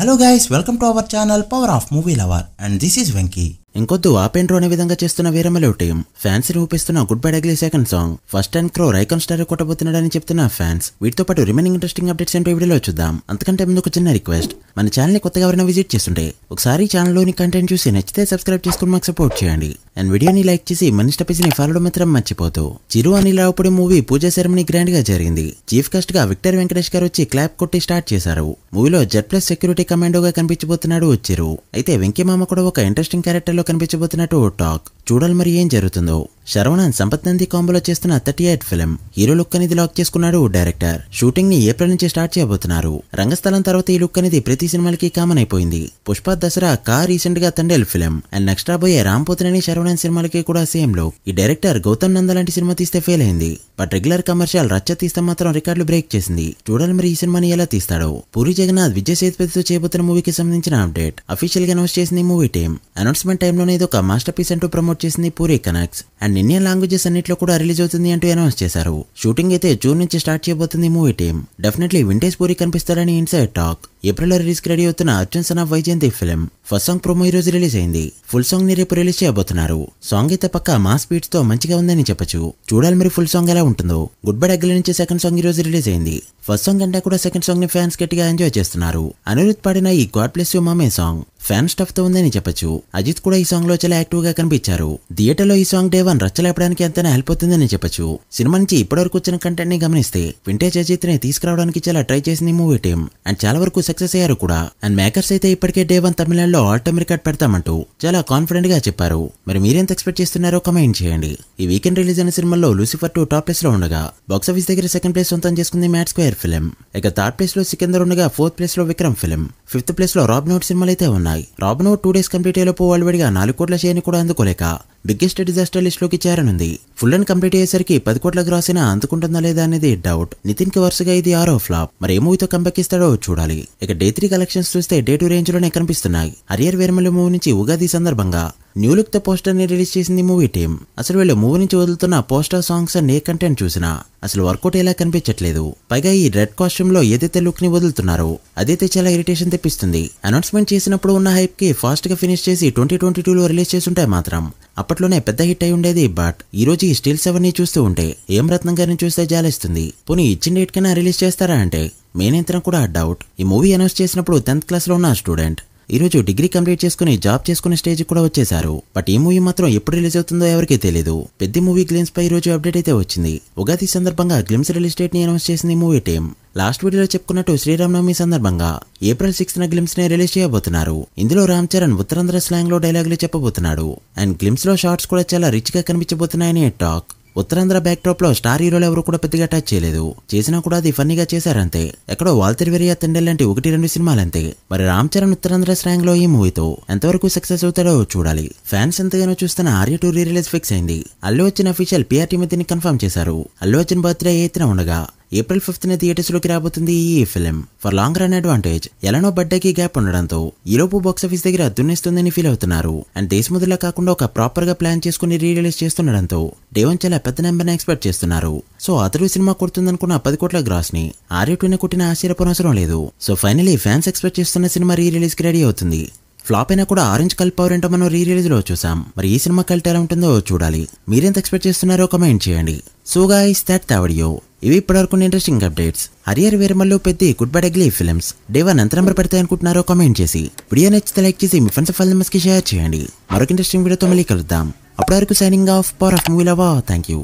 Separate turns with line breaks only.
Hello guys, welcome to our channel Power of Movie Lover and this is Venky. ఇంకొద్దు ఆపెండ్రో అనే విధంగా చేస్తున్న Veeramallu team fans ని ఊపిస్తున్న good bad ugly second song first and క్రో రైకాన్ star కొట్టబోతున్నాడని చెప్తున్న ఫ్యాన్స్. వీటితో పాటు రిమైనింగ్ ఇంట్రెస్టింగ్ అప్డేట్స్ ఏంటో వీడియోలో చూద్దాం. అంతకంటే ముందు ఒక చిన్న రిక్వెస్ట్, మన ఛానల్ ని కొత్తగా ఎవరైనా విజిట్ చేస్తుంటే ఒకసారి ఛానల్ లోని కంటెంట్ చూసి నచ్చితే సబ్స్క్రైబ్ చేసుకుని మాకు సపోర్ట్ చేయండి. అండ్ వీడియోని లైక్ చేసి మన ఇన్స్టా పేజ్ ని ఫాలో మాత్రం మర్చిపోతూ. చిరు అనిల్ రావుపూడి మూవీ పూజా సెరమనీ గ్రాండ్ గా జరిగింది. చీఫ్ గెస్ట్ గా విక్టర్ వెంకటేష్ గారు వచ్చి క్లాప్ కొట్టి స్టార్ట్ చేశారు. మూవీలో జెడ్+ సెక్యూరిటీ కమాండోగా కనిపించబోతున్నాడు చిరు. అయితే వెంకీ మామ కూడా ఒక ఇంట్రెస్టింగ్ క్యారెక్టర్ లో కనిపించబోతున్నట్టు టాక్. చూడాలి మరి ఏం జరుగుతుందో. శరవణన్ సంపత్ నంది కాంబోలో చేస్తున్న 38 ఫిల్మ్ హీరో లుక్ అనేది లాక్ చేసుకున్నాడు డైరెక్టర్. షూటింగ్ ని ఏప్రిల్ నుంచి స్టార్ట్ చేయబోతున్నారు. రంగస్థలం తర్వాత ఈ లుక్ అనేది ప్రతి సినిమాలకి కామన్ అయిపోయింది. పుష్ప, దసరా, రీసెంట్ గా తండేల్ ఫిల్మ్ అండ్ నెక్స్ట్ రాబోయే రాంపోతునని శరవణన్ సినిమాలకి కూడా సేమ్ లుక్. ఈ డైరెక్టర్ గౌతమ్ నంద లాంటి సినిమా తీస్తే ఫెయిల్ అయింది. బట్ రెగ్యులర్ కమర్షియల్ రచ్చ తీస్తే మాత్రం రికార్డులు బ్రేక్ చేసింది. చూడాలి మరి ఈ సినిమాని ఎలా తీస్తాడో. పూరి జగన్నాథ్, విజయ్ సేతుపతితో చేయబోతున్న మూవీకి సంబంధించిన అప్డేట్ అఫీషియల్ గా అనౌన్స్ చేసింది మూవీ టీమ్. అనౌన్స్మెంట్ టైంలోనే ఇది ఒక మాస్టర్ పీస్ అంటూ ప్రమోట్ చేసింది puri connects. And Indian languages అన్నిట్లో కూడా రిలీజ్ అవుతుంది అంటూ అనౌన్స్ చేశారు. షూటింగ్ అయితే జూన్ నుంచి స్టార్ట్ చేయబోతుంది movie team. Definitely vintage Puri కనిపిస్తారని ఇన్సైడ్ టాక్. ఏప్రిల్ లో రిలీజ్ కి రెడీ అవుతున్న Arjun son of Vyjayanthi film first song promo ఈ రోజు రిలీజ్ అయింది. ఫుల్ సాంగ్ ని రేపు రిలీజ్ చేయబోతున్నారు. సాంగ్ అయితే పక్కా మాస్ బీట్స్ తో మంచిగా ఉందని చెప్పొచ్చు. చూడాలి మరి ఫుల్ సాంగ్ ఎలా ఉంటుందో. గుడ్ బై డగ్లీ నుంచి సెకండ్ సాంగ్ ఈ రోజు రిలీజ్ అయింది. ఫస్ట్ సాంగ్ కంటే కూడా సెకండ్ సాంగ్ ని ఫ్యాన్స్ గట్టిగా ఎంజాయ్ చేస్తున్నారు. అనిరుద్ పాడిన ఈ గాడ్ బ్లెస్ యు మామే సాంగ్ ఫ్యాన్ స్టఫ్ తో ఉందని చెప్పొచ్చు. అజిత్ కూడా ఈ సాంగ్ లో చాలా యాక్టివ్ గా కనిపించారు. థియేటర్ లో ఈ సాంగ్ డే 1 రచ్చలేపడానికి ఎంతైనా హెల్ప్ అవుతుందని చెప్పొచ్చు. సినిమా నుంచి ఇప్పటివరకు వచ్చిన కంటెంట్ ని గమనిస్తే వింటేజ్ అజిత్ ని తీసుకురావడానికి చాలా ట్రై చేసింది మూవీ టీమ్ అండ్ చాలా వరకు సక్సెస్ అయ్యారు కూడా. అండ్ మేకర్స్ అయితే ఇప్పటికే డే 1 తమిళనాడులో ఆల్ టైమ్ రికార్డ్ పెడతామంటూ చాలా కాన్ఫిడెంట్ గా చెప్పారు. మరి మీరెంత ఎక్స్పెక్ట్ చేస్తున్నారో కమెంట్ చేయండి. ఈ వీకెండ్ రిలీజ్ అయిన సినిమాలో లూసిఫర్ 2 టాప్ ప్లేస్ లో ఉండగా బాక్సాఫీస్ దగ్గర సెకండ్ ప్లేస్ సొంతం చేసుకుంది మ్యాట్ స్క్వేర్ ఫిల్మ్. ఇక థర్డ్ ప్లేస్ లో సికిందర్ ఉండగా ఫోర్త్ ప్లేస్ లో విక్రమ్ ఫిల్మ్, ఫిఫ్త్ ప్లేస్ లో రాబిన్ హుడ్ సినిమాలు అయితే ఉన్నాయి. రాబిన్ హుడ్ 2 డేస్ కంప్లీట్ అయ్యేలోపు వరల్డ్ వైడ్ గా 4 కోట్ల షేర్ ని కూడా అందుకోలేక బిగ్గెస్ట్ డిజాస్టర్ లిస్ట్ లోకి చేరనుంది. ఫుల్ అండ్ కంప్లీట్ అయ్యేసరికి 10 కోట్ల గ్రాస్ అయినా అందుకుంటుందా లేదా అనేది డౌట్. నితిన్ కి వరుసగా ఇది 6వ ఫ్లాప్. మరి ఏ మూవీతో కంబ్యాక్ ఇస్తాడో చూడాలి. ఇక డే 3 కలెక్షన్స్ చూస్తే డే 2 రేంజ్ లోనే కనిపిస్తున్నాయి. హరియర్ వీరమల్లి మూవీ నుంచి ఉగాది సందర్భంగా న్యూ లుక్ తో పోస్టర్ ని రిలీజ్ చేసింది మూవీ టీమ్. అసలు వీళ్ళు మూవీ నుంచి వదులుతున్న పోస్టర్, సాంగ్స్ అండ్ ఏ కంటెంట్ చూసినా అసలు వర్కౌట్ ఎలా కనిపించట్లేదు. పైగా ఈ రెడ్ కాస్ట్యూమ్ లో ఏదైతే లుక్ ని వదులుతున్నారో అదైతే చాలా ఇరిటేషన్ తెప్పిస్తుంది. అనౌన్స్మెంట్ చేసినప్పుడు ఉన్న హైప్ కి ఫాస్ట్ గా ఫినిష్ చేసి 2022లో రిలీజ్ చేస్తుంటే మాత్రం అప్పట్లోనే పెద్ద హిట్ అయి ఉండేది. బట్ ఈ రోజు ఈ స్టిల్స్ అవన్నీ చూస్తూ ఉంటే ఏం రత్నం గారిని చూస్తే జాలేస్తుంది. పోనీ ఇచ్చిన డేట్ కన్నా రిలీజ్ చేస్తారా అంటే మెయిన్ యంత్రం కూడా డౌట్. ఈ మూవీ అనౌన్స్ చేసినప్పుడు 10th క్లాస్ లో ఉన్న స్టూడెంట్ ఈ రోజు డిగ్రీ కంప్లీట్ చేసుకుని జాబ్ చేసుకునే స్టేజ్ కూడా వచ్చేసారు. బట్ ఈ మూవీ మాత్రం ఎప్పుడు రిలీజ్ అవుతుందో ఎవరికీ తెలియదు. పెద్ద మూవీ గ్లిమ్స్ పై ఈ రోజు అప్డేట్ అయితే వచ్చింది. ఉగాది సందర్భంగా గ్లిమ్స్ రిలీజ్ డేట్ ని అనౌన్స్ చేసింది మూవీ టీమ్. లాస్ట్ వీడియోలో చెప్పుకున్నట్టు శ్రీరామనవమి సందర్భంగా ఏప్రిల్ 6న గ్లిమ్స్ ని రిలీజ్ చేయబోతున్నారు. ఇందులో రామ్ చరణ్ ఉత్తరాంధ్ర స్లాంగ్ లో డైలాగులు చెప్పబోతున్నాడు. అండ్ గ్లిమ్స్ లో షార్ట్స్ కూడా చాలా రిచ్ గా కనిపించబోతున్నాయని టాక్. ఉత్తరాంధ్ర బ్యాక్ డ్రాప్ లో స్టార్ హీరోలు ఎవరు కూడా పెద్దగా టచ్ చేయలేదు. చేసినా కూడా అది ఫన్నీగా చేశారంతే. ఎక్కడో వాల్తెరివేరియా తండేల్ లాంటి 1-2 సినిమాలంతే. మరి రామ్ చరణ్ ఉత్తరాంధ్ర స్లాంగ్ లో ఈ మూవీతో ఎంతవరకు సక్సెస్ అవుతాడో చూడాలి. ఫ్యాన్స్ ఎంతగానో చూస్తున్న ఆర్య 2 రీ రిలీజ్ ఫిక్స్ అయింది. Allu Arjun official PR team దీన్ని కన్ఫర్మ్ చేశారు. అల్లు అర్జున్ బర్త్డే 8న ఉండగా ఏప్రిల్ 5న థియేటర్స్ లోకి రాబోతుంది ఈ film. For long run advantage ఎలానో బర్త్డేకి గ్యాప్ ఉండడంతో ఈలోపు బాక్సాఫీస్ దగ్గర దున్నేస్తుందని ఫీల్ అవుతున్నారు. అండ్ దేశముద్రలా కాకుండా ఒక ప్రాపర్ గా ప్లాన్ చేసుకుని రీ రిలీజ్ చేస్తుండడంతో డే 1 చాలా పెద్ద నెంబర్ ని ఎక్స్పెక్ట్ చేస్తున్నారు. సో అతడు సినిమా కొడుతుందనుకున్న 10 కోట్ల గ్రాస్ ని ఆర్య 2ని కొట్టిన ఆశ్చర్యపోనవసరం లేదు. సో ఫైనలీ ఫ్యాన్స్ ఎక్స్పెక్ట్ చేస్తున్న సినిమా రీ రిలీజ్ కి రెడీ అవుతుంది. ఫ్లాప్ అయినా కూడా ఆరెంజ్ కల్ పవర్ ఏంటో మనం రీ రిలీజ్ లో చూసాం. మరి ఈ సినిమా కల్ట్ ఎలా ఉంటుందో చూడాలి. మీరెంత ఎక్స్పెక్ట్ చేస్తున్నారో కమెంట్ చేయండి. So guys that's the video. ఇవి ఇప్పటివరకు ఇంట్రెస్టింగ్ అప్డేట్స్. హరియర్ వీరమల్లు పెద్ద గుడ్ బై డగ్లీ ఫిల్మ్స్ డే 1 ఎంత నెంబర్ పెడతాయి అనుకుంటున్నారో కమెంట్ చేసి వీడియో నచ్చితే లైక్ చేసి మీ ఫ్రెండ్స్ ఫైల్ మెంబర్స్ కి షేర్ చేయండి. మరొక ఇంట్రెస్టింగ్ వీడియోతో మళ్ళీ కలుద్దాం. అప్పటి వరకు signing off. Power of movie lover. Thank you.